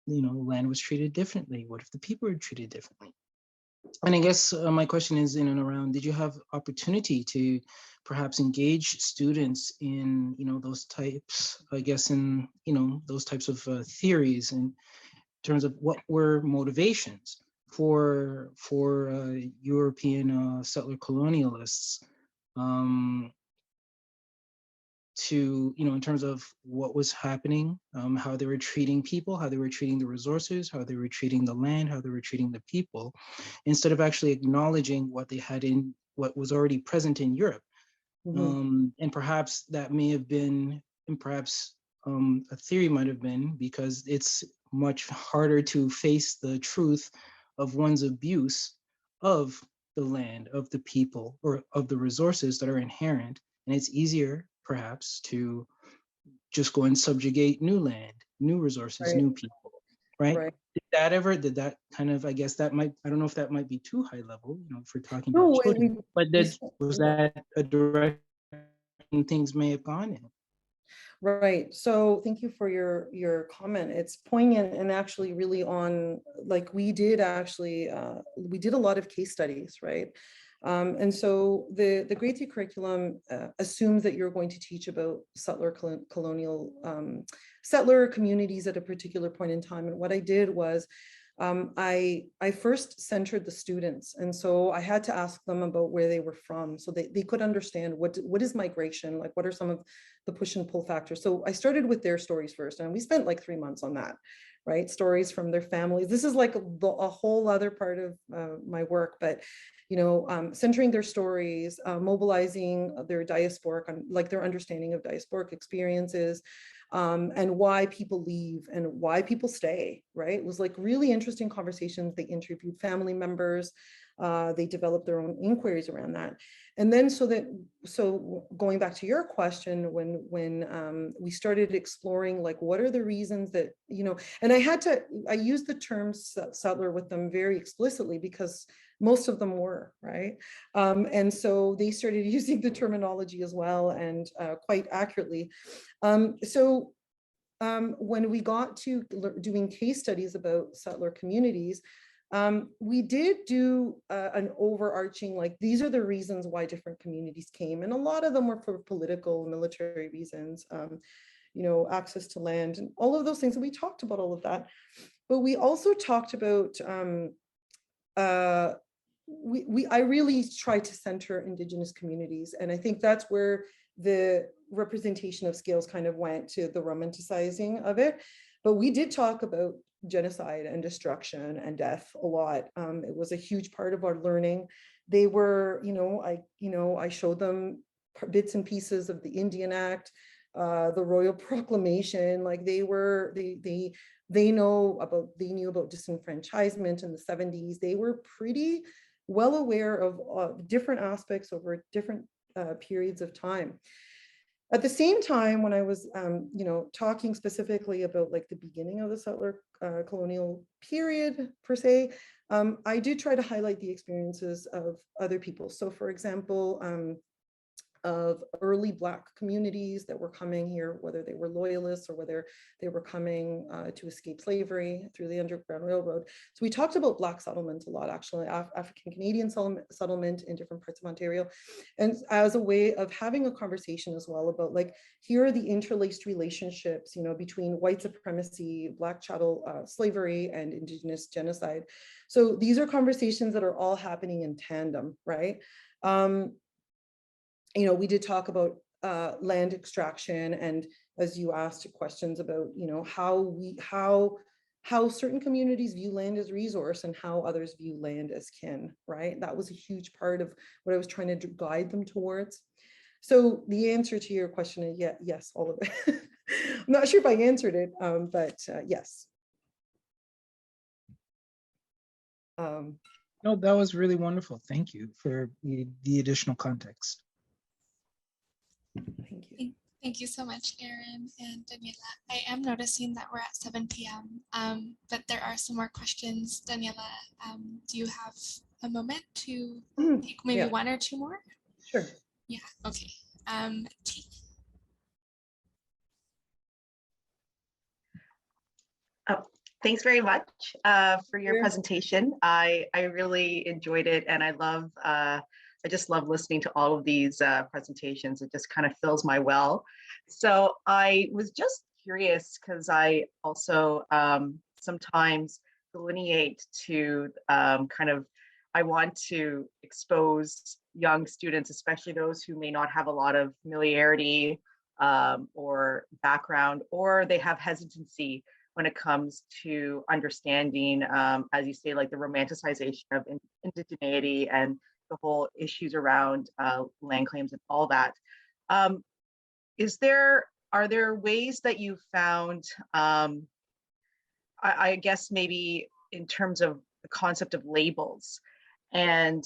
land was treated differently? What if the people were treated differently? And I guess my question is in and around, did you have opportunity to perhaps engage students in, those types, I guess, in, those types of theories in terms of what were motivations for European settler colonialists to, in terms of what was happening, how they were treating people, how they were treating the resources, how they were treating the land, how they were treating the people, instead of actually acknowledging what they had in what was already present in Europe. And perhaps that may have been, and perhaps a theory might have been, because it's much harder to face the truth of one's abuse of the land, of the people, or of the resources that are inherent. And it's easier, perhaps, to just go and subjugate new land, new resources, new people, right? Did that kind of, I guess that might, I don't know if that might be too high level, for talking about children, but was that a direction things may have gone in?
Right. So thank you for your comment. It's poignant, and actually really on, like, we did a lot of case studies, right? And so the grade 3 curriculum assumes that you're going to teach about settler colonial settler communities at a particular point in time. And what I did was I first centered the students. And so I had to ask them about where they were from, so they could understand what is migration, like what are some of the push and pull factors. So I started with their stories first, and we spent like 3 months on that, right? Stories from their families. This is like a whole other part of my work, but centering their stories, mobilizing their diasporic, like their understanding of diasporic experiences, and why people leave and why people stay, right? It was like really interesting conversations. They interviewed family members. They developed their own inquiries around that. And then so going back to your question, when we started exploring, like, what are the reasons that, and I used the term settler with them very explicitly, because most of them were, right? And so they started using the terminology as well, and quite accurately. So when we got to doing case studies about settler communities, we did do an overarching, like, these are the reasons why different communities came. And a lot of them were for political, military reasons, access to land and all of those things. And we talked about all of that. But we also talked about, I really tried to center Indigenous communities. And I think that's where the representation of scales kind of went to the romanticizing of it. But we did talk about genocide and destruction and death a lot. It was a huge part of our learning. They were, I showed them bits and pieces of the Indian Act, the Royal Proclamation. Like they knew about disenfranchisement in the 70s. They were pretty well aware of different aspects over different periods of time. At the same time, when I was, talking specifically about like the beginning of the settler colonial period per se, I did try to highlight the experiences of other people. So for example, of early Black communities that were coming here, whether they were loyalists or whether they were coming to escape slavery through the Underground Railroad. So we talked about Black settlement a lot, actually, African Canadian settlement in different parts of Ontario, and as a way of having a conversation as well about like, here are the interlaced relationships, between white supremacy, Black chattel slavery, and Indigenous genocide. So these are conversations that are all happening in tandem, right? We did talk about land extraction, and as you asked questions about, how certain communities view land as resource and how others view land as kin, right? That was a huge part of what I was trying to guide them towards. So the answer to your question is yes, all of it. I'm not sure if I answered it, but yes.
No, that was really wonderful. Thank you for the additional context.
Thank you.
Thank you so much, Aaron and Daniela. I am noticing that we're at 7 p.m., but there are some more questions. Daniela, do you have a moment to take maybe one or two more?
Sure.
Yeah, okay. T.
Oh, thanks very much for your presentation. I really enjoyed it, and I just love listening to all of these presentations. It just kind of fills my well. So I was just curious because I also sometimes delineate to I want to expose young students, especially those who may not have a lot of familiarity or background, or they have hesitancy when it comes to understanding, as you say, like the romanticization of indigeneity and the whole issues around land claims and all that. Are there ways that you found, I guess maybe in terms of the concept of labels, and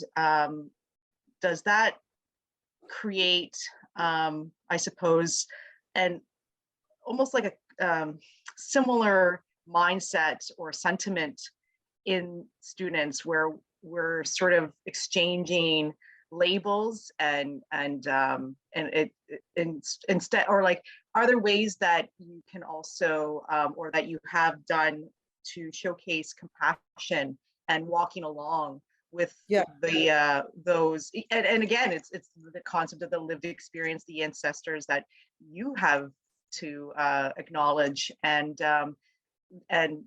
does that create, I suppose, and almost like a similar mindset or sentiment in students where we're sort of exchanging labels and instead, or like, are there ways that you can also or that you have done to showcase compassion and walking along with those, and again, it's the concept of the lived experience, the ancestors that you have to acknowledge, and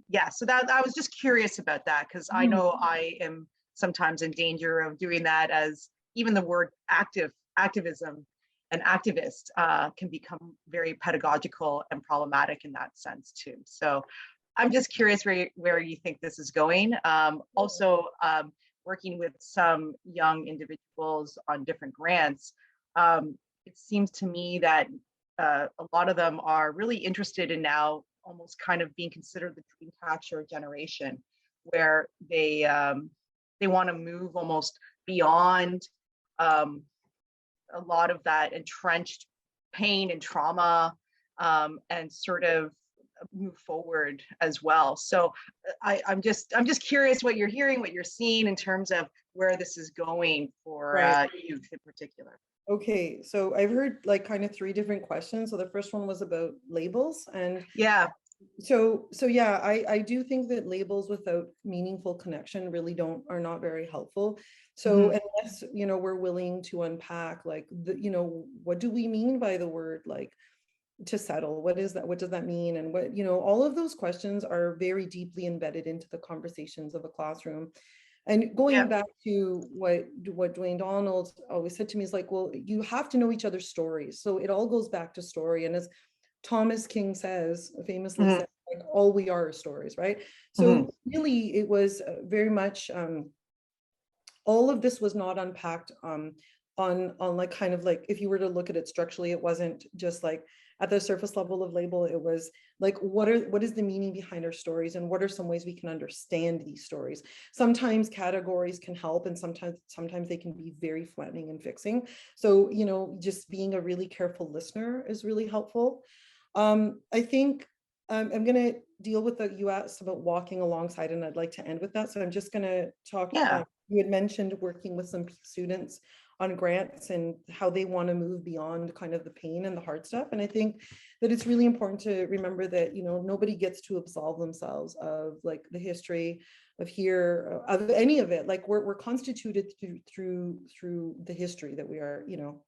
yeah, so that I was just curious about that, because I know I am sometimes in danger of doing that, as even the word activism and activist can become very pedagogical and problematic in that sense too. So I'm just curious where you think this is going. Also, working with some young individuals on different grants, it seems to me that a lot of them are really interested in now almost kind of being considered the dream catcher generation, where they want to move almost beyond a lot of that entrenched pain and trauma, and sort of move forward as well. So I'm just curious what you're hearing, what you're seeing in terms of where this is going for youth in particular.
Okay, so I've heard like kind of three different questions. So the first one was about labels, and
yeah.
So yeah, I do think that labels without meaningful connection really are not very helpful. So unless, we're willing to unpack like what do we mean by the word like to settle? What is that? What does that mean? And what, all of those questions are very deeply embedded into the conversations of a classroom. And going back to what Dwayne Donald always said to me is like, well, you have to know each other's stories. So it all goes back to story. And as Thomas King says, famously said, like, all we are stories, right? So really it was very much, all of this was not unpacked on like kind of like, if you were to look at it structurally, it wasn't just like at the surface level of label, it was like, what is the meaning behind our stories, and what are some ways we can understand these stories? Sometimes categories can help, and sometimes they can be very flattening and fixing. So, you know, just being a really careful listener is really helpful. I think I'm going to deal with you asked about walking alongside, and I'd like to end with that. So I'm just going to talk.
Yeah.
You had mentioned working with some students on grants and how they want to move beyond kind of the pain and the hard stuff. And I think that it's really important to remember that, you know, nobody gets to absolve themselves of like the history of here, of any of it. Like we're constituted through the history that we are, you know,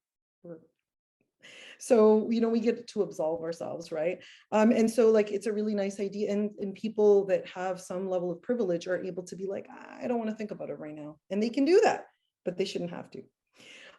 so, you know, we get to absolve ourselves, right? And so like, it's a really nice idea. And people that have some level of privilege are able to be like, I don't want to think about it right now. And they can do that, but they shouldn't have to.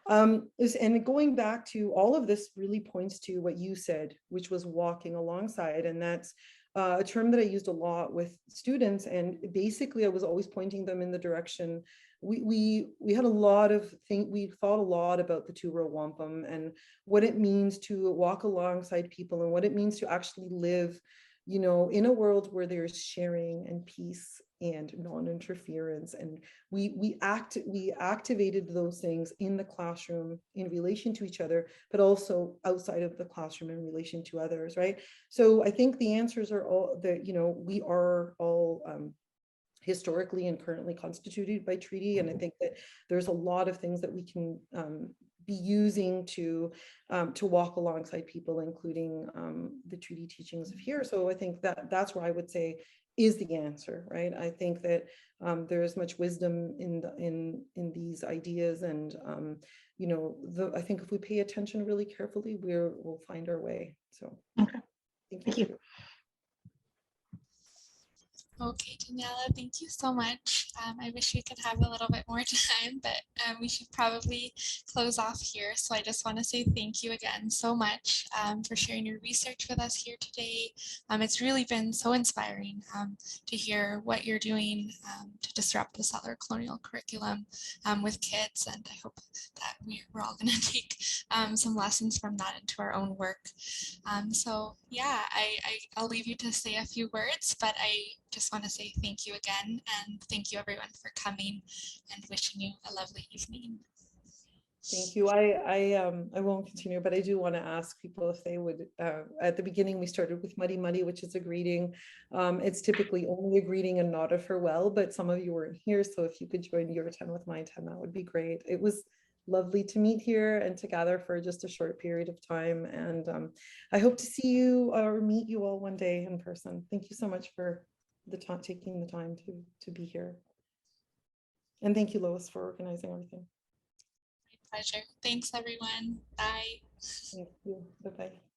And going back to all of this really points to what you said, which was walking alongside. And that's a term that I used a lot with students. And basically I was always pointing them in the direction. We had a lot of we thought a lot about the two-row wampum and what it means to walk alongside people and what it means to actually live, you know, in a world where there's sharing and peace and non-interference. And we activated those things in the classroom in relation to each other, but also outside of the classroom in relation to others, right? So I think the answers are all that, you know, we are all historically and currently constituted by treaty. And I think that there's a lot of things that we can be using to walk alongside people, including the treaty teachings of here. So I think that that's where I would say is the answer, right? I think that there is much wisdom in these ideas, and you know, I think if we pay attention really carefully, we'll find our way. So
okay.
Thank you.
Okay, Daniela, thank you so much. I wish we could have a little bit more time, but we should probably close off here. So I just want to say thank you again so much for sharing your research with us here today. It's really been so inspiring to hear what you're doing to disrupt the settler colonial curriculum with kids. And I hope that we're all going to take some lessons from that into our own work. So yeah, I'll leave you to say a few words, but I just want to say thank you again, and thank you everyone for coming, and wishing you a lovely evening.
Thank you. I won't continue, but I do want to ask people if they would, at the beginning we started with muddy muddy, which is a greeting. It's typically only a greeting and not a farewell, but some of you weren't here, so if you could join your 10 with my 10, that would be great. It was lovely to meet here and to gather for just a short period of time, and I hope to see you or meet you all one day in person. Thank you so much for taking the time to be here, and thank you, Lois, for organizing everything.
My pleasure. Thanks everyone. Bye.
Thank you. Bye-bye.